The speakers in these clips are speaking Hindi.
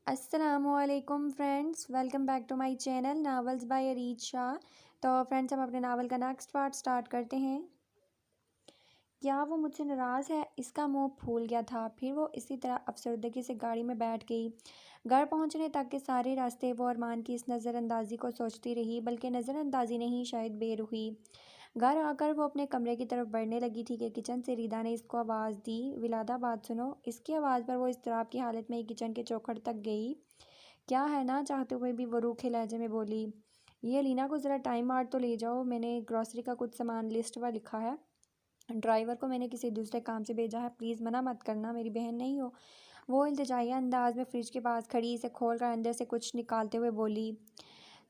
अस्सलामुअलैकुम friends, welcome back to my channel novels by Areej Shah. तो फ्रेंड्स, हम अपने नावल का नेक्स्ट पार्ट स्टार्ट करते हैं। क्या वो मुझसे नाराज़ है? इसका मुंह फूल गया था। फिर वो इसी तरह अफसरदगी से गाड़ी में बैठ गई। घर पहुंचने तक के सारे रास्ते वो अरमान की इस नज़रअंदाजी को सोचती रही, बल्कि नज़रअंदाजी नहीं, शायद बेरुखी। घर आकर वो अपने कमरे की तरफ बढ़ने लगी थी कि किचन से रिदा ने इसको आवाज़ दी, विलादा बात सुनो। इसकी आवाज़ पर वो इज़्तिराब की हालत में ही किचन के चौखट तक गई। क्या है ना चाहते हुए भी वो रूखे लहजे में बोली, ये लीना को ज़रा टाइम आउट तो ले जाओ, मैंने ग्रॉसरी का कुछ सामान लिस्ट पर लिखा है। ड्राइवर को मैंने किसी दूसरे काम से भेजा है, प्लीज़ मना मत करना, मेरी बहन नहीं हो। वो इल्तिजाइया अंदाज में फ्रिज के पास खड़ी इसे खोल कर अंदर से कुछ निकालते हुए बोली,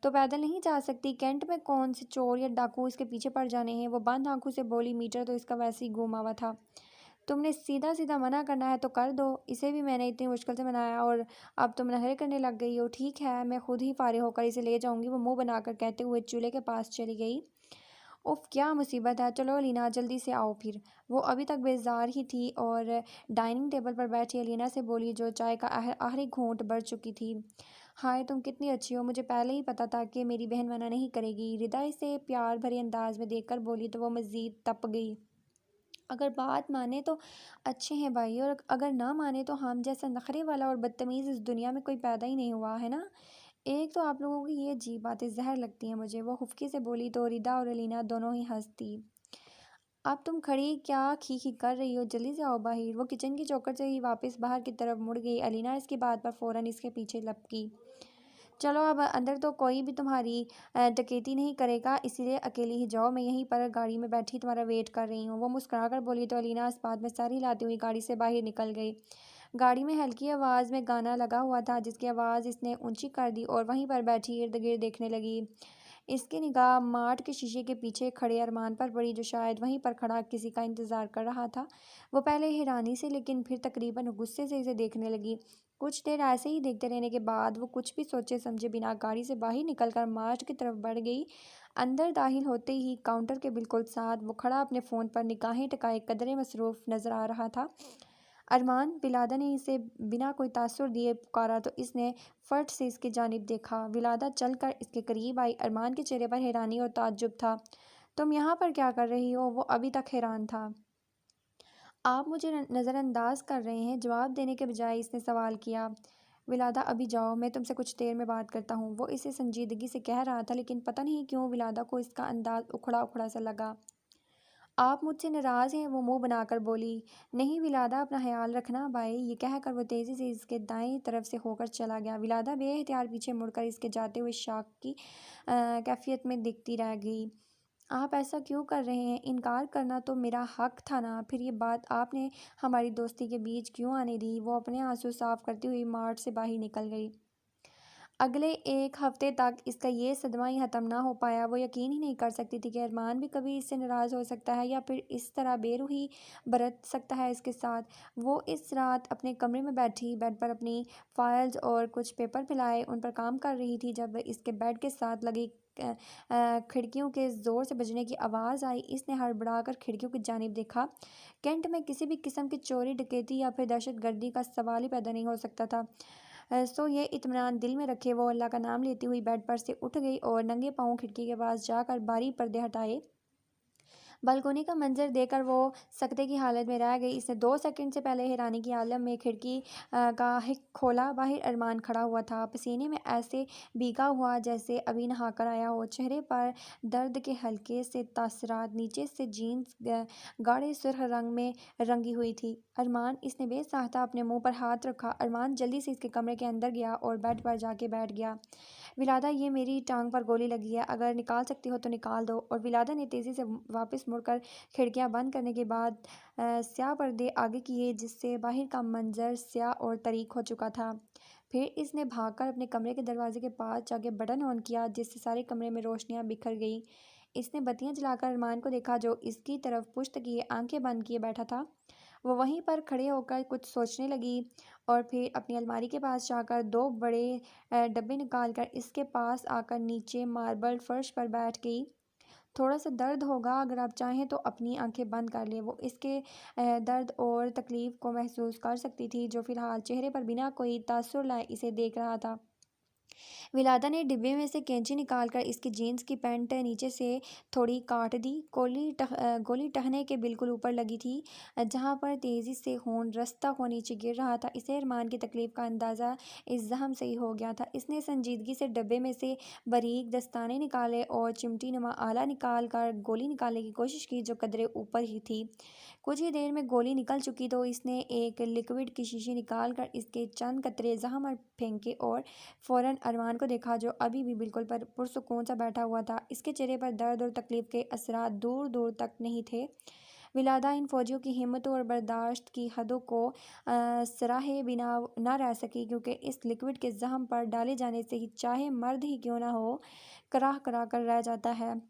तो पैदल नहीं जा सकती? कैंट में कौन से चोर या डाकू इसके पीछे पड़ जाने हैं? वो बंद आंखों से बोली, मीटर तो इसका वैसे ही घूमा हुआ था। तुमने सीधा सीधा मना करना है तो कर दो, इसे भी मैंने इतनी मुश्किल से मनाया और अब तुम नखरे करने लग गई हो। ठीक है, मैं खुद ही फारिग होकर इसे ले जाऊंगी, वो मुंह बनाकर कहते हुए चूल्हे के पास चली गई। उफ, क्या मुसीबत है, चलो अलीना जल्दी से आओ। फिर वो अभी तक बेजार ही थी और डाइनिंग टेबल पर बैठी अलीना से बोली, जो चाय का आखिरी घूंट भर चुकी थी, हाय तुम कितनी अच्छी हो, मुझे पहले ही पता था कि मेरी बहन मना नहीं करेगी। रिदा इसे प्यार भरे अंदाज में देखकर बोली तो वो मज़ीद तप गई। अगर बात माने तो अच्छे हैं भाई, और अगर ना माने तो हम जैसा नखरे वाला और बदतमीज़ इस दुनिया में कोई पैदा ही नहीं हुआ है ना। एक तो आप लोगों की ये अजीब बातें जहर लगती हैं मुझे, वो हुफ्की से बोली तो रिदा और अलीना दोनों ही हंस दी। अब तुम खड़ी क्या खी खी कर रही हो, जल्दी से आओ बाहर। वो किचन की चौखट से ही वापस बाहर की तरफ मुड़ गई। अलीना इसकी बात पर फ़ौरन इसके पीछे लपकी। चलो अब अंदर तो कोई भी तुम्हारी डकैती नहीं करेगा, इसीलिए अकेली ही जाओ, मैं यहीं पर गाड़ी में बैठी तुम्हारा वेट कर रही हूँ। वो मुस्कुरा कर बोली तो अलीना इस बात में सर हिलाती हुई गाड़ी से बाहर निकल गई। गाड़ी में हल्की आवाज़ में गाना लगा हुआ था, जिसकी आवाज़ इसने ऊंची कर दी और वहीं पर बैठी इर्द गिर्द देखने लगी। इसकी निगाह मार्ट के शीशे के पीछे खड़े अरमान पर पड़ी, जो शायद वहीं पर खड़ा किसी का इंतज़ार कर रहा था। वो पहले हैरानी से, लेकिन फिर तकरीबन गुस्से से इसे देखने लगी। कुछ देर ऐसे ही देखते रहने के बाद वो कुछ भी सोचे समझे बिना गाड़ी से बाहर निकलकर मार्ट की तरफ बढ़ गई। अंदर दाखिल होते ही काउंटर के बिल्कुल साथ वो खड़ा अपने फ़ोन पर निगाहें टिकाए कदरे मसरूफ़ नज़र आ रहा था। अरमान, विलादा ने इसे बिना कोई तासुर दिए पुकारा तो इसने फट से इसकी जानिब देखा। विलादा चलकर इसके करीब आई। अरमान के चेहरे पर हैरानी और ताज्जुब था। तुम यहाँ पर क्या कर रही हो? वो अभी तक हैरान था। आप मुझे नज़रअंदाज कर रहे हैं, जवाब देने के बजाय इसने सवाल किया। विलादा, अभी जाओ, मैं तुमसे कुछ देर में बात करता हूँ। वो इसे संजीदगी से कह रहा था, लेकिन पता नहीं क्यों विलादा को इसका अंदाज उखड़ा उखड़ा सा लगा। आप मुझसे नाराज़ हैं? वो मुंह बनाकर बोली। नहीं विलादा, अपना ख्याल रखना भाई। ये कहकर वो तेज़ी से इसके दाएं तरफ से होकर चला गया। विलादा बेइख्तियार पीछे मुड़कर इसके जाते हुए शाक की कैफियत में दिखती रह गई। आप ऐसा क्यों कर रहे हैं? इनकार करना तो मेरा हक था ना, फिर ये बात आपने हमारी दोस्ती के बीच क्यों आने दी? वो अपने आंसू साफ करती हुई मार्ट से बाहर निकल गई। अगले एक हफ्ते तक इसका ये सदमा ही ख़त्म ना हो पाया। वो यकीन ही नहीं कर सकती थी कि अरमान भी कभी इससे नाराज़ हो सकता है या फिर इस तरह बेरुखी बरत सकता है इसके साथ। वो इस रात अपने कमरे में बैठी बेड पर अपनी फाइल्स और कुछ पेपर फैलाए उन पर काम कर रही थी, जब इसके बेड के साथ लगी खिड़कियों के ज़ोर से बजने की आवाज़ आई। इसने हड़बड़ाकर खिड़कियों की जानिब देखा। कैंट में किसी भी किस्म की चोरी डकैती या फिर दहशतगर्दी का सवाल ही पैदा नहीं हो सकता था। सो ये इत्मीनान दिल में रखे वो अल्लाह का नाम लेती हुई बेड पर से उठ गई और नंगे पाँव खिड़की के पास जाकर बारी पर्दे हटाए। बालकोनी का मंजर देखकर वो सकते की हालत में रह गई। इसने 2 सेकंड से पहले हैरानी की आलम में खिड़की का हिक खोला। बाहर अरमान खड़ा हुआ था, पसीने में ऐसे भीगा हुआ जैसे अभी नहा कर आया हो। चेहरे पर दर्द के हल्के से तासरात, नीचे से जीन्स गाढ़े सुर्ख रंग में रंगी हुई थी। अरमान, इसने बेसाख्ता अपने मुंह पर हाथ रखा। अरमान जल्दी से इसके कमरे के अंदर गया और बेड पर जाके बैठ गया। विलादा, ये मेरी टांग पर गोली लगी है, अगर निकाल सकती हो तो निकाल दो। और विलादा ने तेज़ी से वापस मुड़कर खिड़कियां बंद करने के बाद स्याह पर्दे आगे किए, जिससे बाहर का मंजर स्याह और तारीक हो चुका था। फिर इसने भागकर अपने कमरे के दरवाजे के पास जाके बटन ऑन किया, जिससे सारे कमरे में रोशनियां बिखर गई। इसने बत्तियां जलाकर अरमान को देखा, जो इसकी तरफ पुश्त किए आंखें बंद किए बैठा था। वो वहीं पर खड़े होकर कुछ सोचने लगी और फिर अपनी अलमारी के पास जाकर 2 बड़े डब्बे निकालकर इसके पास आकर नीचे मार्बल फर्श पर बैठ गई। थोड़ा सा दर्द होगा, अगर आप चाहें तो अपनी आंखें बंद कर लें। वो इसके दर्द और तकलीफ़ को महसूस कर सकती थी, जो फ़िलहाल चेहरे पर बिना कोई तासुर लाए इसे देख रहा था। विलादा ने डिब्बे में से कैंची निकालकर इसकी जीन्स की पैंट नीचे से थोड़ी काट दी। गोली टहने के बिल्कुल ऊपर लगी थी, जहाँ पर तेज़ी से खून रस्ता हो नीचे गिर रहा था। इसे अरमान की तकलीफ़ का अंदाज़ा इस ज़ख्म से ही हो गया था। इसने संजीदगी से डब्बे में से बारीक दस्ताने निकाले और चिमटी नुमा आला निकाल कर गोली निकालने की कोशिश की, जो कदरे ऊपर ही थी। कुछ ही देर में गोली निकल चुकी तो इसने एक लिक्विड की शीशी निकाल कर इसके चंद कतरे ज़ख्म पर फेंके और फ़ौरन अरमान को देखा, जो अभी भी बिल्कुल पुरसुकून सा बैठा हुआ था। इसके चेहरे पर दर्द और तकलीफ़ के असरात दूर दूर तक नहीं थे। विलादा इन फ़ौजियों की हिम्मत और बर्दाश्त की हदों को सराहे बिना न रह सकी, क्योंकि इस लिक्विड के ज़ख्म पर डाले जाने से ही चाहे मर्द ही क्यों ना हो, कराह करा कर रह जाता है।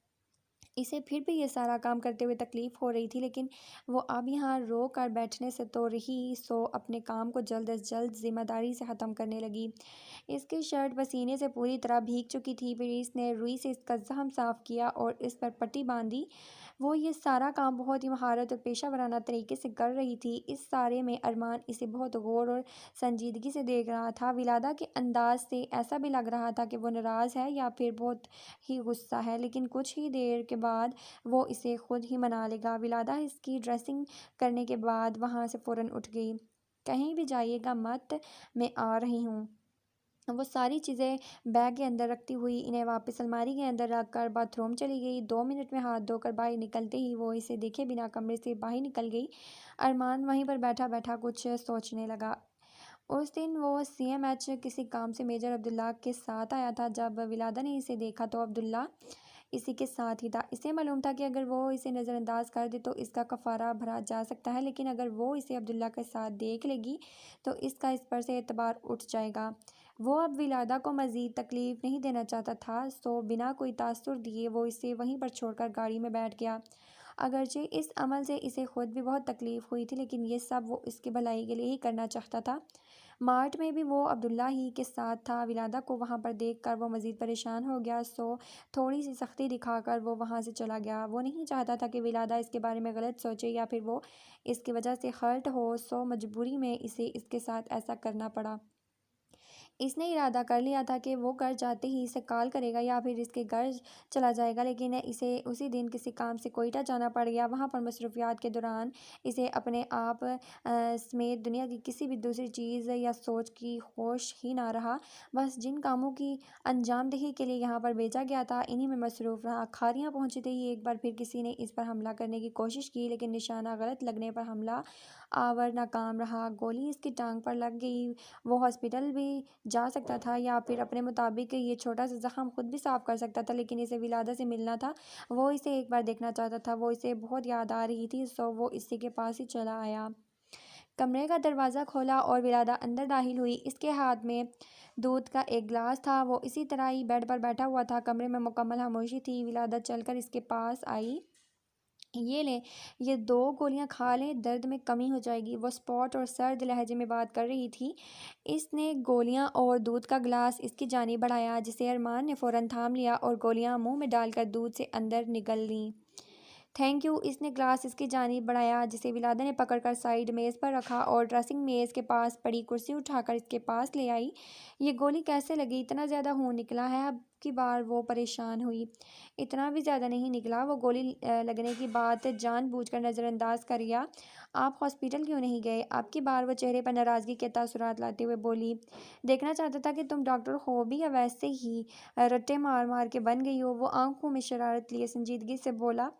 इसे फिर भी ये सारा काम करते हुए तकलीफ़ हो रही थी, लेकिन वो अब यहाँ रो कर बैठने से तो रही, सो अपने काम को जल्द अज जल्द ज़िम्मेदारी से ख़त्म करने लगी। इसकी शर्ट पसीने से पूरी तरह भीग चुकी थी। फिर इसने रुई से इसका ज़ख्म साफ़ किया और इस पर पट्टी बांधी। वो ये सारा काम बहुत ही महारत और पेशा वराना तरीके से कर रही थी। इस सारे में अरमान इसे बहुत गौर और संजीदगी से देख रहा था। विलादा के अंदाज से ऐसा भी लग रहा था कि वो नाराज़ है या फिर बहुत ही गुस्सा है, लेकिन कुछ ही देर के बाद वो इसे खुद ही मना लेगा। विलादा इसकी ड्रेसिंग करने के बाद वहाँ से फ़ौरन उठ गई। कहीं भी जाइएगा मत, मैं आ रही हूँ। वो सारी चीज़ें बैग के अंदर रखती हुई इन्हें वापस अलमारी के अंदर रख कर बाथरूम चली गई। 2 मिनट में हाथ धोकर बाहर निकलते ही वो इसे देखे बिना कमरे से बाहर निकल गई। अरमान वहीं पर बैठा बैठा कुछ सोचने लगा। उस दिन वो सीएमएच किसी काम से मेजर अब्दुल्ला के साथ आया था। जब विलादा ने इसे देखा तो अब्दुल्ला इसी के साथ ही था। इसे मालूम था कि अगर वो इसे नज़रअंदाज कर दे तो इसका कफ़ारा भरा जा सकता है, लेकिन अगर वो इसे अब्दुल्ला के साथ देख लेगी तो इसका इस पर से एतबार उठ जाएगा। वो अब विलादा को मज़ीद तकलीफ़ नहीं देना चाहता था, सो बिना कोई तासुर दिए वो इसे वहीं पर छोड़कर गाड़ी में बैठ गया। अगरचे इस अमल से इसे खुद भी बहुत तकलीफ़ हुई थी, लेकिन ये सब वो इसकी भलाई के लिए ही करना चाहता था। मार्ट में भी वो अब्दुल्ला ही के साथ था। विलादा को वहाँ पर देखकर वो मज़ीद परेशान हो गया, सो थोड़ी सी सख्ती दिखाकर वो वहाँ से चला गया। वो नहीं चाहता था कि विलादा इसके बारे में गलत सोचे या फिर वो इसकी वजह से हर्ट हो, सो मजबूरी में इसे इसके साथ ऐसा करना पड़ा। इसने इरादा कर लिया था कि वो घर जाते ही इसे कॉल करेगा या फिर इसके घर चला जाएगा, लेकिन इसे उसी दिन किसी काम से कोयटा जाना पड़ गया। वहाँ पर मसरूफियात के दौरान इसे अपने आप समेत दुनिया की किसी भी दूसरी चीज़ या सोच की होश ही ना रहा। बस जिन कामों की अंजामदही के लिए यहाँ पर भेजा गया था, इन्हीं में मसरूफ़ रहा। खारियाँ पहुँचते ही एक बार फिर किसी ने इस पर हमला करने की कोशिश की, लेकिन निशाना गलत लगने पर हमला आवर नाकाम रहा। गोली इसकी टांग पर लग गई। वो हॉस्पिटल भी जा सकता था या फिर अपने मुताबिक ये छोटा सा ज़ख्म खुद भी साफ़ कर सकता था, लेकिन इसे विलादा से मिलना था। वो इसे एक बार देखना चाहता था। वो इसे बहुत याद आ रही थी, सो वो इसी के पास ही चला आया। कमरे का दरवाज़ा खोला और विलादा अंदर दाखिल हुई। इसके हाथ में दूध का एक गिलास था। वो इसी तरह ही बेड पर बैठा हुआ था। कमरे में मुकम्मल खामोशी थी। विलादा चलकर इसके पास आई। ये ले, ये 2 गोलियां खा ले, दर्द में कमी हो जाएगी। वो स्पॉट और सर्द लहजे में बात कर रही थी। इसने गोलियां और दूध का गिलास इसकी जानिब बढ़ाया, जिसे अरमान ने फ़ौरन थाम लिया और गोलियां मुंह में डालकर दूध से अंदर निगल लीं। Thank you. इसने ग्लास इसकी जानिब बढ़ाया, जिसे विलादा ने पकड़कर साइड मेज़ पर रखा और ड्रेसिंग मेज़ के पास पड़ी कुर्सी उठाकर इसके पास ले आई। ये गोली कैसे लगी? इतना ज़्यादा खून निकला है? अब की बार वो परेशान हुई। इतना भी ज़्यादा नहीं निकला। वो गोली लगने की बात जानबूझकर नज़रअंदाज कर गया। आप हॉस्पिटल क्यों नहीं गए? आपकी बार वो चेहरे पर नाराज़गी के तासुरात लाते हुए बोली। देखना चाहता था कि तुम डॉक्टर हो भी या वैसे ही रट्टे मार मार के बन गई हो। वो आंखों में शरारत लिए संजीदगी से बोला।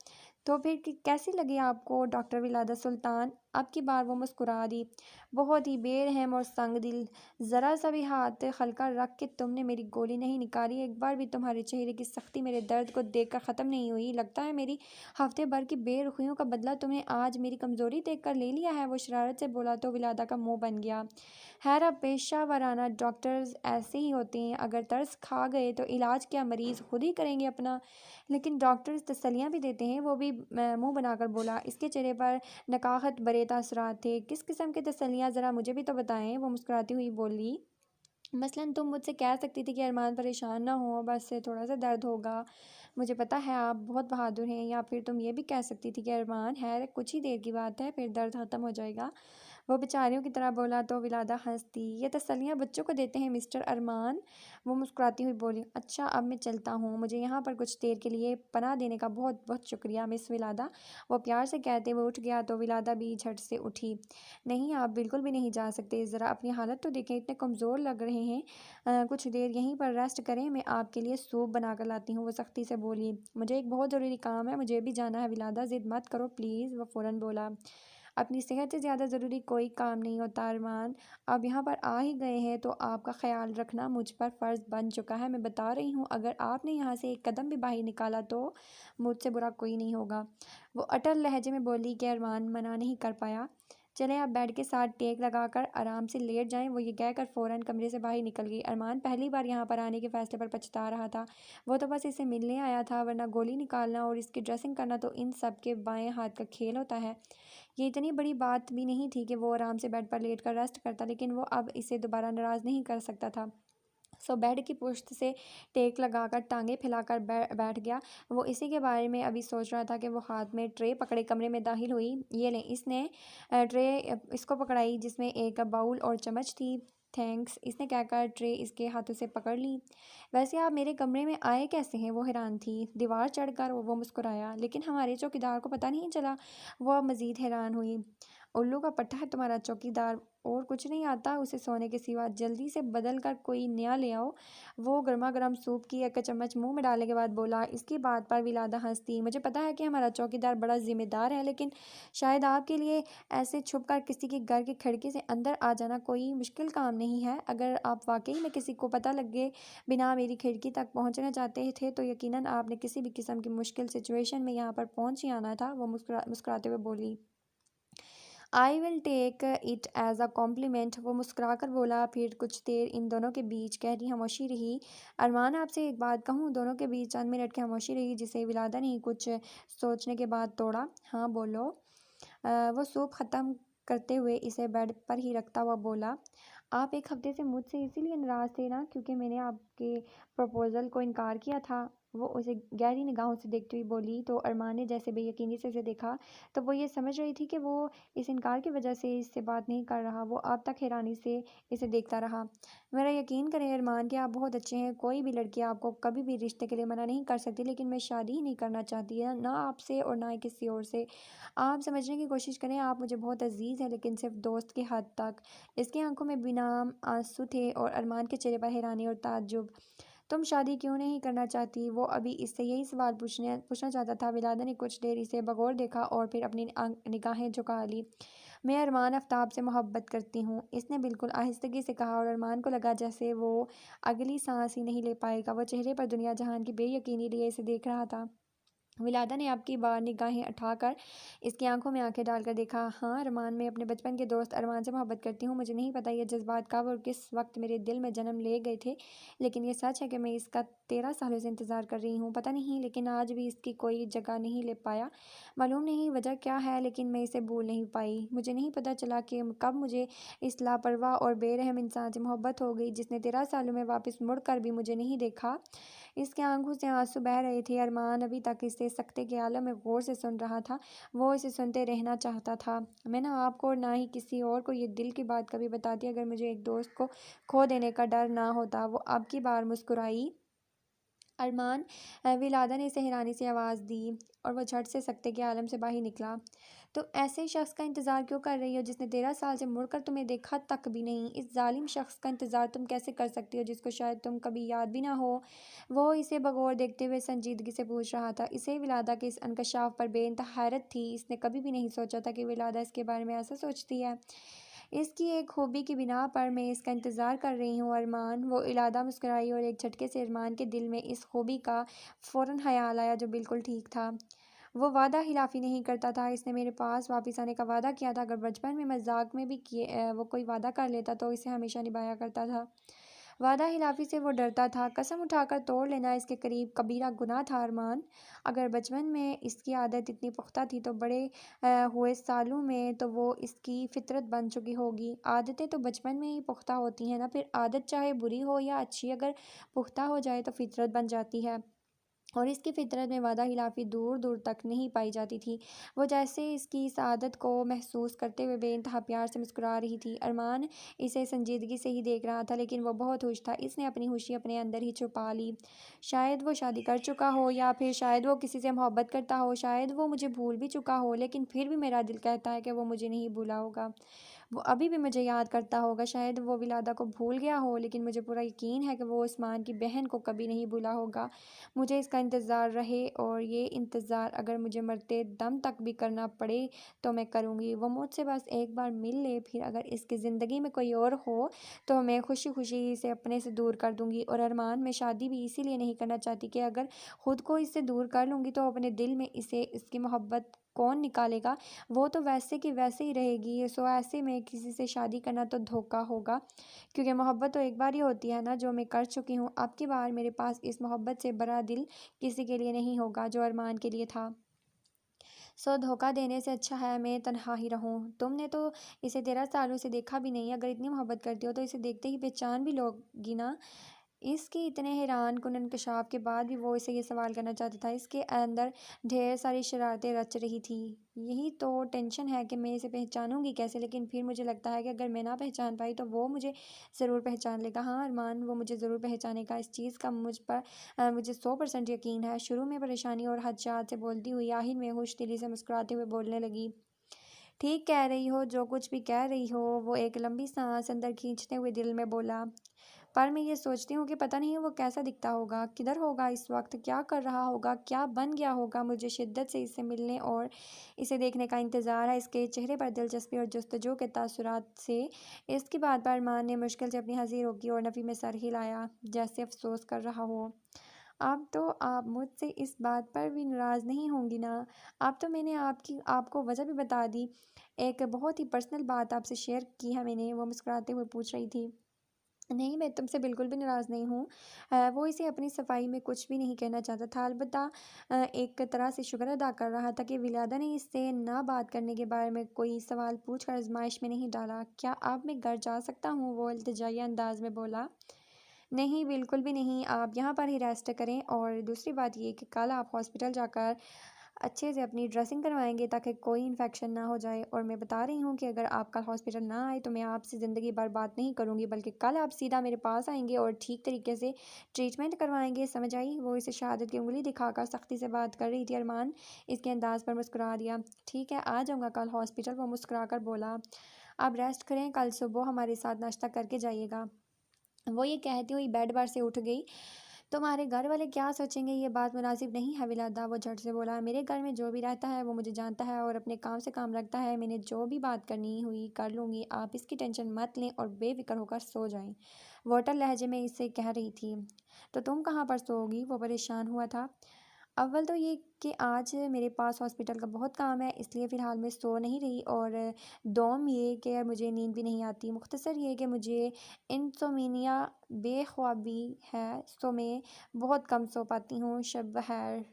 तो फिर कैसी लगी आपको डॉक्टर विलादा सुल्तान? अब की बार वो मुस्कुरा दी। बहुत ही बेरहम और संग दिल। ज़रा सा भी हाथ हल्का रख के तुमने मेरी गोली नहीं निकाली। एक बार भी तुम्हारे चेहरे की सख्ती मेरे दर्द को देखकर ख़त्म नहीं हुई। लगता है मेरी हफ्ते भर की बेरुखियों का बदला तुमने आज मेरी कमज़ोरी देखकर ले लिया है। वो शरारत से बोला तो विलादा का मुंह बन गया। खैर, अब पेशा वराना डॉक्टर्स ऐसे ही होते हैं। अगर तरस खा गए तो इलाज क्या मरीज़ खुद ही करेंगे अपना। लेकिन डॉक्टर्स तसल्लियाँ भी देते हैं। वो भी मुंह बनाकर बोला। इसके चेहरे पर नकाहत भरे तासुरात थे। किस किस्म की तसल्लियाँ? ज़रा मुझे भी तो बताएं। वो मुस्कुराती हुई बोली। मसलन तुम मुझसे कह सकती थी कि अरमान परेशान ना हो, बस से थोड़ा सा दर्द होगा, मुझे पता है आप बहुत बहादुर हैं। या फिर तुम ये भी कह सकती थी कि अरमान है, कुछ ही देर की बात है, फिर दर्द ख़त्म हो जाएगा। वो बेचारियों की तरह बोला तो विलादा हंस दी। ये तसल्लियाँ बच्चों को देते हैं मिस्टर अरमान। वो मुस्कुराती हुई बोली, अच्छा अब मैं चलता हूँ, मुझे यहाँ पर कुछ देर के लिए पनाह देने का बहुत बहुत शुक्रिया मिस विलादा। वो प्यार से कहते हुए उठ गया तो विलादा भी झट से उठी। नहीं, आप बिल्कुल भी नहीं जा सकते, ज़रा अपनी हालत तो देखें, इतने कमज़ोर लग रहे हैं। कुछ देर यहीं पर रेस्ट करें, मैं आपके लिए सूप बना कर लाती हूँ। वो सख्ती से बोली, मुझे एक बहुत ज़रूरी काम है, मुझे भी जाना है विलादा, ज़िद मत करो प्लीज़। वो फ़ौरन बोला, अपनी सेहत से ज़्यादा ज़रूरी कोई काम नहीं होता अरमान। अब यहाँ पर आ ही गए हैं तो आपका ख्याल रखना मुझ पर फ़र्ज़ बन चुका है। मैं बता रही हूँ, अगर आपने यहाँ से एक कदम भी बाहर निकाला तो मुझसे बुरा कोई नहीं होगा। वो अटल लहजे में बोली कि अरमान मना नहीं कर पाया। चलें आप बेड के साथ टेक लगाकर आराम से लेट जाएं। वो ये कहकर फ़ौरन कमरे से बाहर निकल गई। अरमान पहली बार यहाँ पर आने के फ़ैसले पर पछता रहा था। वो तो बस इसे मिलने आया था, वरना गोली निकालना और इसकी ड्रेसिंग करना तो इन सब के बाएं हाथ का खेल होता है। ये इतनी बड़ी बात भी नहीं थी कि वो आराम से बेड पर लेट कर रेस्ट करता, लेकिन वो अब इसे दोबारा नाराज़ नहीं कर सकता था। सो बेड की पुश्त से टेक लगाकर टांगे फैलाकर बैठ गया। वो इसी के बारे में अभी सोच रहा था कि वो हाथ में ट्रे पकड़े कमरे में दाखिल हुई। ये लें, इसने ट्रे इसको पकड़ाई जिसमें एक बाउल और चम्मच थी। थैंक्स, इसने कहकर ट्रे इसके हाथों से पकड़ ली। वैसे आप मेरे कमरे में आए कैसे हैं? वो हैरान थी। दीवार चढ़कर वो मुस्कुराया। लेकिन हमारे चौकीदार को पता नहीं चला। वो अब मज़ीद हैरान हुई। उल्लू का पट्टा है तुम्हारा चौकीदार, और कुछ नहीं आता उसे सोने के सिवा, जल्दी से बदल कर कोई नया ले आओ। वो गर्मा गर्म सूप की एक चम्मच मुंह में डालने के बाद बोला। इसकी बात पर विलादा हंसती। मुझे पता है कि हमारा चौकीदार बड़ा जिम्मेदार है, लेकिन शायद आपके लिए ऐसे छुप कर किसी के घर की खिड़की से अंदर आ जाना कोई मुश्किल काम नहीं है। अगर आप वाकई में किसी को पता लगे बिना मेरी खिड़की तक पहुंचना चाहते थे तो यकीनन आपने किसी भी किस्म की मुश्किल सिचुएशन में यहाँ पर पहुंच ही आना था। वो मुस्कुराते हुए बोली, I will take it as a compliment. वो मुस्कुराकर बोला। फिर कुछ देर इन दोनों के बीच गहरी खामोशी रही। अरमान, आपसे एक बात कहूँ? दोनों के बीच चंद मिनट की खामोशी रही, जिसे विलादा ने कुछ सोचने के बाद तोड़ा। हाँ बोलो। वो सूप ख़त्म करते हुए इसे बेड पर ही रखता हुआ बोला, आप एक हफ्ते से मुझसे इसीलिए नाराज़ थे ना, क्योंकि मैंने आपके प्रपोज़ल को इनकार किया था? वो उसे गहरी निगाहों से देखती हुई बोली। तो अरमान ने जैसे बेयकीनी से इसे देखा, तो वो ये समझ रही थी कि वो इस इनकार की वजह से इससे बात नहीं कर रहा। वो अब तक हैरानी से इसे देखता रहा। मेरा यकीन करें अरमान कि आप बहुत अच्छे हैं, कोई भी लड़की आपको कभी भी रिश्ते के लिए मना नहीं कर सकती, लेकिन मैं शादी ही नहीं करना चाहती है, ना आपसे और ना ही किसी और से। आप समझने की कोशिश करें, आप मुझे बहुत अजीज़ हैं, लेकिन सिर्फ दोस्त की हद तक। इसकी आंखों में बिना आंसू थे और अरमान के चेहरे पर हैरानी और ताज्जुब। तुम शादी क्यों नहीं करना चाहती? वो अभी इससे यही सवाल पूछना चाहता था। विलादा ने कुछ देर इसे बगौर देखा और फिर अपनी निगाहें झुका ली। मैं अरमान आफ्ताब से मोहब्बत करती हूँ, इसने बिल्कुल आहिस्तगी से कहा, और अरमान को लगा जैसे वो अगली सांस ही नहीं ले पाएगा। वो चेहरे पर दुनिया जहान की बेयकीनी लिए इसे देख रहा था। विलादा ने आपकी बार निगाहें उठाकर इसकी आंखों में आंखें डालकर देखा। हाँ अरमान, मैं अपने बचपन के दोस्त अरमान से मोहब्बत करती हूँ। मुझे नहीं पता ये जज्बात कब और किस वक्त मेरे दिल में जन्म ले गए थे, लेकिन ये सच है कि मैं इसका 13 सालों से इंतज़ार कर रही हूँ। पता नहीं, लेकिन आज भी इसकी कोई जगह नहीं ले पाया। मालूम नहीं वजह क्या है, लेकिन मैं इसे भूल नहीं पाई। मुझे नहीं पता चला कि कब मुझे इस लापरवाह और बेरहम इंसान से मोहब्बत हो गई, जिसने 13 सालों में वापस मुड़ कर भी मुझे नहीं देखा। इसकी आंखों से आंसू बह रहे थे। अरमान अभी तक इसे सकते के आलम में गौर से सुन रहा था। वो इसे सुनते रहना चाहता था। मैं ना आपको और ना ही किसी और को ये दिल की बात कभी बताती अगर मुझे एक दोस्त को खो देने का डर ना होता। वो अब की बार मुस्कुराई। अरमान, विलादा ने इसे हैरानी से आवाज़ दी और वह झट से सकते के आलम से बाहर निकला। तो ऐसे शख्स का इंतज़ार क्यों कर रही हो जिसने 13 साल से मुड़कर तुम्हें देखा तक भी नहीं? इस जालिम शख्स का इंतज़ार तुम कैसे कर सकती हो जिसको शायद तुम कभी याद भी ना हो? वो इसे बगौर देखते हुए संजीदगी से पूछ रहा था। इसे विलादा के इस इंकशाफ पर बेइंतहा हैरत थी। इसने कभी भी नहीं सोचा था कि विलादा इसके बारे में ऐसा सोचती है। इसकी एक खूबी की बिना पर मैं इसका इंतज़ार कर रही हूँ अरमान। वो इलादा मुस्कुराई और एक झटके से अरमान के दिल में इस खूबी का फ़ौरन ख्याल आया जो बिल्कुल ठीक था। वो वादा खिलाफ़ी नहीं करता था। इसने मेरे पास वापस आने का वादा किया था। अगर बचपन में मजाक में भी किए वो कोई वादा कर लेता तो इसे हमेशा निभाया करता था। वादा खिलाफ़ी से वो डरता था, कसम उठाकर तोड़ लेना इसके करीब कबीरा गुनाह था। अरमान, अगर बचपन में इसकी आदत इतनी पुख्ता थी तो बड़े हुए सालों में तो वो इसकी फितरत बन चुकी होगी। आदतें तो बचपन में ही पुख्ता होती हैं ना, फिर आदत चाहे बुरी हो या अच्छी, अगर पुख्ता हो जाए तो फितरत बन जाती है। और इसकी फितरत में वादा खिलाफ़ी दूर दूर तक नहीं पाई जाती थी। वो जैसे इसकी इस आदत को महसूस करते हुए बेइंतहा प्यार से मुस्कुरा रही थी। अरमान इसे संजीदगी से ही देख रहा था, लेकिन वो बहुत खुश था। इसने अपनी खुशी अपने अंदर ही छुपा ली। शायद वो शादी कर चुका हो, या फिर शायद वो किसी से मोहब्बत करता हो, शायद वो मुझे भूल भी चुका हो, लेकिन फिर भी मेरा दिल कहता है कि वो मुझे नहीं भूला होगा। वो अभी भी मुझे याद करता होगा। शायद वो विलादा को भूल गया हो, लेकिन मुझे पूरा यकीन है कि वो उस्मान की बहन को कभी नहीं भूला होगा। मुझे इसका इंतज़ार रहे, और ये इंतज़ार अगर मुझे मरते दम तक भी करना पड़े तो मैं करूँगी। वो मुझसे बस एक बार मिल ले, फिर अगर इसकी ज़िंदगी में कोई और हो तो मैं खुशी खुशी इसे अपने से दूर कर दूँगी। और अरमान, मैं शादी भी इसीलिए नहीं करना चाहती कि अगर ख़ुद को इससे दूर कर लूँगी तो अपने दिल में इसे इसकी मोहब्बत कौन निकालेगा। वो तो वैसे की वैसे ही रहेगी। सो ऐसे में किसी से शादी करना तो धोखा होगा, क्योंकि मोहब्बत तो एक बार ही होती है ना, जो मैं कर चुकी हूँ। अब की बार मेरे पास इस मोहब्बत से बड़ा दिल किसी के लिए नहीं होगा जो अरमान के लिए था। सो धोखा देने से अच्छा है मैं तन्हा ही रहूं। तुमने तो इसे 13 सालों से देखा भी नहीं। अगर इतनी मोहब्बत करती हो तो इसे देखते ही पहचान भी लोगी ना। इसके इतने हैरान कुन इंकशाफ के बाद भी वो इसे ये सवाल करना चाहता था। इसके अंदर ढेर सारी शरारतें रच रही थी। यही तो टेंशन है कि मैं इसे पहचानूंगी कैसे, लेकिन फिर मुझे लगता है कि अगर मैं ना पहचान पाई तो वो मुझे ज़रूर पहचान लेगा। हाँ अरमान, वो मुझे ज़रूर पहचानेगा। इस चीज़ का मुझ पर मुझे 100% यकीन है। शुरू में परेशानी और हदशात से बोलती हुई आखिर में खुश दिली से मुस्कुराते हुए बोलने लगी। ठीक कह रही हो, जो कुछ भी कह रही हो। वो एक लंबी सांस अंदर खींचते हुए दिल में बोला। पर मैं ये सोचती हूँ कि पता नहीं वो कैसा दिखता होगा, किधर होगा इस वक्त, क्या कर रहा होगा, क्या बन गया होगा। मुझे शिद्दत से इससे मिलने और इसे देखने का इंतज़ार है। इसके चेहरे पर दिलचस्पी और जस्तजू के तासुरात से। इसकी बात पर अरमान ने मुश्किल से अपनी हंसी रोकी और नफ़ी में सर हिलाया, जैसे अफसोस कर रहा हो। अब तो आप मुझसे इस बात पर भी नाराज़ नहीं होंगी ना। अब तो मैंने आपको वजह भी बता दी। एक बहुत ही पर्सनल बात आपसे शेयर की है मैंने। वो मुस्कुराते हुए पूछ रही थी। नहीं, मैं तुमसे बिल्कुल भी नाराज़ नहीं हूँ। वो इसे अपनी सफाई में कुछ भी नहीं कहना चाहता था। अलबत्ता एक तरह से शुक्र अदा कर रहा था कि विलादा ने इससे ना बात करने के बारे में कोई सवाल पूछकर आज़माइश में नहीं डाला। क्या अब मैं घर जा सकता हूँ? वो इल्तिजाई अंदाज में बोला। नहीं, बिल्कुल भी नहीं। आप यहाँ पर ही रेस्ट करें, और दूसरी बात ये कि कल आप हॉस्पिटल जाकर अच्छे से अपनी ड्रेसिंग करवाएंगे ताकि कोई इन्फेक्शन ना हो जाए। और मैं बता रही हूँ कि अगर आप कल हॉस्पिटल ना आए तो मैं आपसे ज़िंदगी भर बात नहीं करूँगी, बल्कि कल आप सीधा मेरे पास आएंगे और ठीक तरीके से ट्रीटमेंट करवाएंगे। समझ आई? वो इसे शहादत की उंगली दिखाकर सख्ती से बात कर रही थी। अरमान इसके अंदाज पर मुस्कुरा दिया। ठीक है, आ जाऊँगा कल हॉस्पिटल, वो मुस्कुरा कर बोला। आप रेस्ट करें, कल सुबह हमारे साथ नाश्ता करके जाइएगा। वो ये कहती हुई बेड पर से उठ गई। तुम्हारे घर वाले क्या सोचेंगे, ये बात मुनासिब नहीं है विलादा। वो झट से बोला। मेरे घर में जो भी रहता है वो मुझे जानता है और अपने काम से काम रखता है। मैंने जो भी बात करनी हुई कर लूँगी। आप इसकी टेंशन मत लें और बेफिक्र होकर सो जाएं। वोटर लहजे में इससे कह रही थी। तो तुम कहाँ पर सोओगी? वो परेशान हुआ था। अव्वल तो ये कि आज मेरे पास हॉस्पिटल का बहुत काम है, इसलिए फ़िलहाल मैं सो नहीं रही। और दोम ये कि मुझे नींद भी नहीं आती। मुख्तसर ये कि मुझे इंसोमिनिया बेख्वाबी है, सो मैं बहुत कम सो पाती हूँ। शब बख़ैर।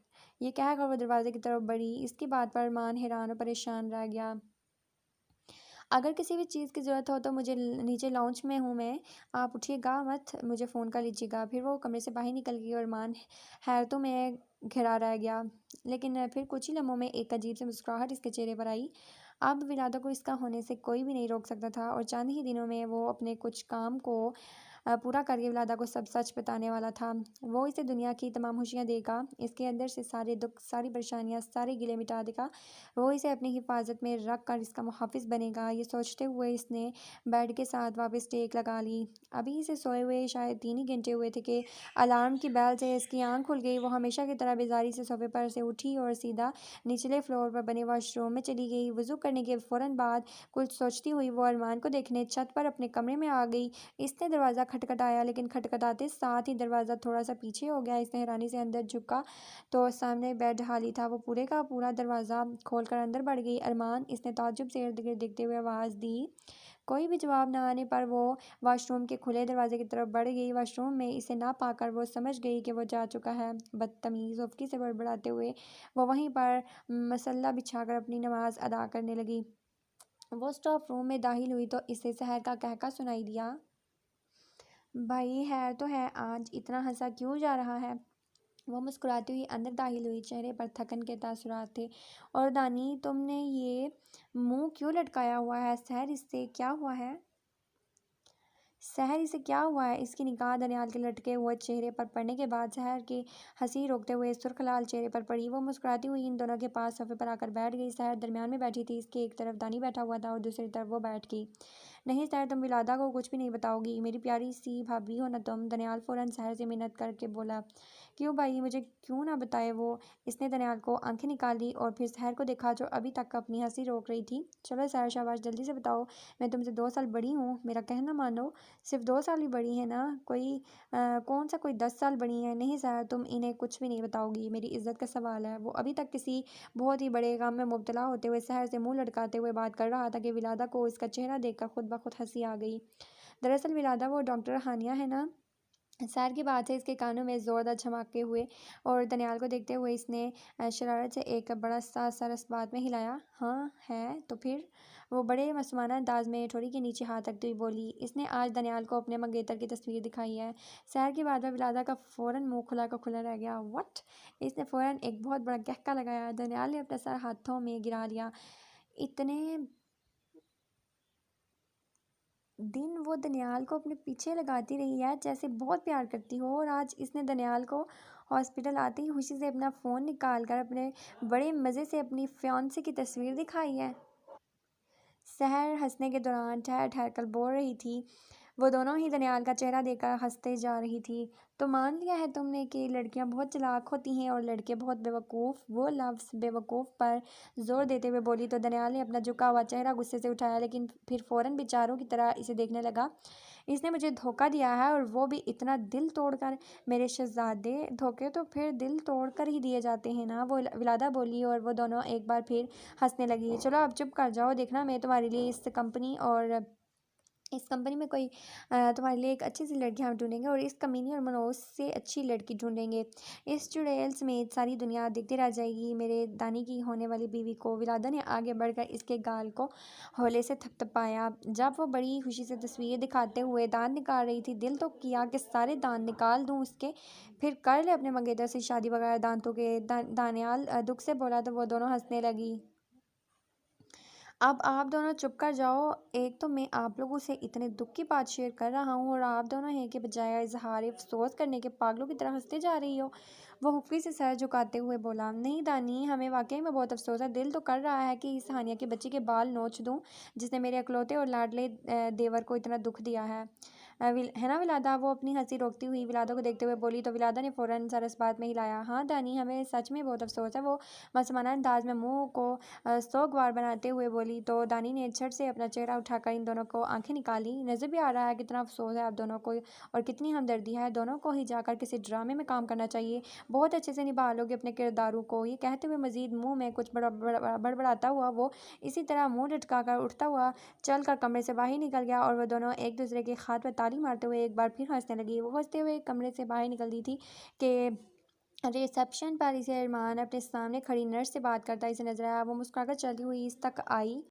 ये कहकर वो दरवाजे की तरफ बढ़ी। इसकी बात पर अरमान हैरान और परेशान रह गया। अगर किसी भी चीज़ की ज़रूरत हो तो मुझे नीचे लाउंज में हूँ मैं, आप उठिएगा मत, मुझे फ़ोन कर लीजिएगा। फिर वो कमरे से बाहर निकल गई और अरमान हैरतों में घिरा रह गया। लेकिन फिर कुछ ही लम्हों में एक अजीब सी मुस्कुराहट इसके चेहरे पर आई। अब विलादा को इसका होने से कोई भी नहीं रोक सकता था, और चंद ही दिनों में वो अपने कुछ काम को पूरा करके विलादा को सब सच बताने वाला था। वो इसे दुनिया की तमाम खुशियाँ देगा, इसके अंदर से सारे दुख, सारी परेशानियाँ, सारे गिले मिटा देगा। वो इसे अपनी हिफाजत में रख कर इसका मुहाफ़िज़ बनेगा। ये सोचते हुए इसने बेड के साथ वापस टेक लगा ली। अभी इसे सोए हुए शायद 3 ही घंटे हुए थे कि अलार्म की बेल से इसकी आँख खुल गई। वो हमेशा की तरह बेजारी से सोफे पर से उठी और सीधा निचले फ्लोर पर बने वॉशरूम में चली गई। वज़ू करने के फ़ौरन बाद कुछ सोचती हुई वो अरमान को देखने छत पर अपने कमरे में आ गई। इसने दरवाज़ा खटखटाया, लेकिन खटखटाते साथ ही दरवाज़ा थोड़ा सा पीछे हो गया। इसने हैरानी से अंदर झुका तो सामने बेड खाली था। वो पूरे का पूरा दरवाज़ा खोलकर अंदर बढ़ गई। अरमान, इसने ताज्जुब से इर्द गिर्द देखते हुए आवाज़ दी। कोई भी जवाब न आने पर वो वॉशरूम के खुले दरवाजे की तरफ बढ़ गई। वॉशरूम में इसे ना पाकर वो समझ गई कि वो जा चुका है। बदतमीज़, उफ़की से बड़बड़ाते हुए वो वहीं पर मसल्ला बिछाकर अपनी नमाज अदा करने लगी। वो स्टाफ रूम में दाखिल हुई तो इसे सहर का कहका सुनाई दिया। भाई है तो है, आज इतना हंसा क्यों जा रहा है? वो मुस्कुराती हुई अंदर दाखिल हुई। चेहरे पर थकन के तासुरात थे। और दानी, तुमने ये मुंह क्यों लटकाया हुआ है? सहर, इससे क्या हुआ है? सहर, इसे क्या हुआ है? इसकी निगाह दनियाल के लटके हुए चेहरे पर पड़ने के बाद सहर की हंसी रोकते हुए सुर्ख लाल चेहरे पर पड़ी। वो मुस्कुराती हुई इन दोनों के पास सोफे पर आकर बैठ गई। सहर दरमियान में बैठी थी। इसके एक तरफ दानी बैठा हुआ था और दूसरी तरफ वो बैठ गई। नहीं सहर, तुम विलादा को कुछ भी नहीं बताओगी? मेरी प्यारी सी भाभी हो ना तुम। दनियाल फ़ौरन सहर से मिन्नत करके बोला। क्यों भाई, मुझे क्यों ना बताए वो? इसने दनियाल को आंखें निकाली और फिर सहर को देखा जो अभी तक अपनी हंसी रोक रही थी। चलो सहर, शाबाश, जल्दी से बताओ। मैं तुमसे 2 साल बड़ी हूँ, मेरा कहना मानो। सिर्फ 2 साल ही बड़ी है ना? कौन सा कोई 10 साल बड़ी है? नहीं सहर, तुम इन्हें कुछ भी नहीं बताओगी, मेरी इज्जत का सवाल है। वो अभी तक किसी बहुत ही बड़े काम में मुब्तला होते हुए सहर से मुंह लटकाते हुए बात कर रहा था कि विलादा को इसका चेहरा देखकर खुद ब खुद हंसी आ गई। दरअसल विलादा, वो डॉक्टर हानिया है ना? सहर की बात है इसके कानों में ज़ोरदार झमाके हुए और दनियाल को देखते हुए इसने शरारत से एक बड़ा सा सर इस बात में हिलाया। हाँ है तो फिर? वो बड़े मसमाना अंदाज में ठोड़ी के नीचे हाथ रखते हुए बोली। इसने आज दनियाल को अपने मंगेतर की तस्वीर दिखाई है। सहर की बात पर विलादा का फ़ौरन मुंह खुला का खुला रह गया। व्हाट? इसने फ़ौरन एक बहुत बड़ा कहका लगाया। दनियाल ने अपना सर हाथों में गिरा लिया। इतने दिन वो दनियाल को अपने पीछे लगाती रही है जैसे बहुत प्यार करती हो, और आज इसने दनियाल को हॉस्पिटल आते ही खुशी से अपना फ़ोन निकाल कर अपने बड़े मज़े से अपनी फियांसे की तस्वीर दिखाई है। सहर हंसने के दौरान ठहर ठहर कर बोल रही थी। वो दोनों ही दनियाल का चेहरा देखकर हंसते जा रही थी। तो मान लिया है तुमने कि लड़कियां बहुत चालाक होती हैं और लड़के बहुत बेवकूफ़? वो लफ्ज़ बेवकूफ़ पर ज़ोर देते हुए बोली तो दनियाल ने अपना झुका हुआ चेहरा गुस्से से उठाया, लेकिन फिर फ़ौरन बेचारों की तरह इसे देखने लगा। इसने मुझे धोखा दिया है, और वो भी इतना दिल तोड़कर। मेरे शहज़ादे, धोखे तो फिर दिल तोड़ कर ही दिए जाते हैं ना? वो विलादा बोली और वो दोनों एक बार फिर हंसने लगी। चलो अब चुप कर जाओ, देखना मैं तुम्हारे लिए इस कंपनी में कोई तुम्हारे लिए एक अच्छी सी लड़की हम ढूंढेंगे, और इस कमीनी और मनोज से अच्छी लड़की ढूंढेंगे। इस चुड़ैल समेत सारी दुनिया देखती रह जाएगी मेरे दानी की होने वाली बीवी को। विलादा ने आगे बढ़कर इसके गाल को हौले से थपथपाया। जब वो बड़ी खुशी से तस्वीर दिखाते हुए दांत निकाल रही थी, दिल तो किया कि सारे दांत निकाल दूं उसके, फिर कर ले अपने मंगेतर से शादी वगैरह दांतों के। दानियाल दुख से बोला तो वो दोनों हंसने लगी। अब आप दोनों चुप कर जाओ। एक तो मैं आप लोगों से इतने दुख की बात शेयर कर रहा हूँ, और आप दोनों हैं कि बजाय इजहार अफसोस करने के पागलों की तरह हंसते जा रही हो। वो हुक्की से सर झुकाते हुए बोला। नहीं दानी, हमें वाकई में बहुत अफसोस है। दिल तो कर रहा है कि इस हानिया की बच्ची के बाल नोच दूँ, जिसने मेरे अकलौते और लाडले देवर को इतना दुख दिया है। है ना विलादा? वो अपनी हंसी रोकती हुई विलादा को देखते हुए बोली तो विलादा ने फ़ौरन सर इस बात में हिलाया। हाँ दानी, हमें सच में बहुत अफसोस है। वो मसमाना अंदाज में मुंह को सोगवार बनाते हुए बोली तो दानी ने झट से अपना चेहरा उठाकर इन दोनों को आंखें निकाली। नजर भी आ रहा है कितना अफसोस है आप दोनों को, और कितनी हमदर्दी है। दोनों को ही जाकर किसी ड्रामे में काम करना चाहिए। बहुत अच्छे से निभा लोगे अपने किरदारों को। ये कहते हुए मजीद मुंह में कुछ बड़बड़ाता हुआ वो इसी तरह मुंह लटकाकर उठता हुआ चल कर कमरे से बाहर निकल गया, और वह दोनों एक दूसरे के हाथ पर ताली मारते हुए एक बार फिर हंसने लगी। वो हंसते हुए कमरे से बाहर निकल दी थी कि रिसेप्शन पर इसे अरमान अपने सामने खड़ी नर्स से बात करता इसे नजर आया। वो मुस्कुराकर चलती हुई इस तक आई।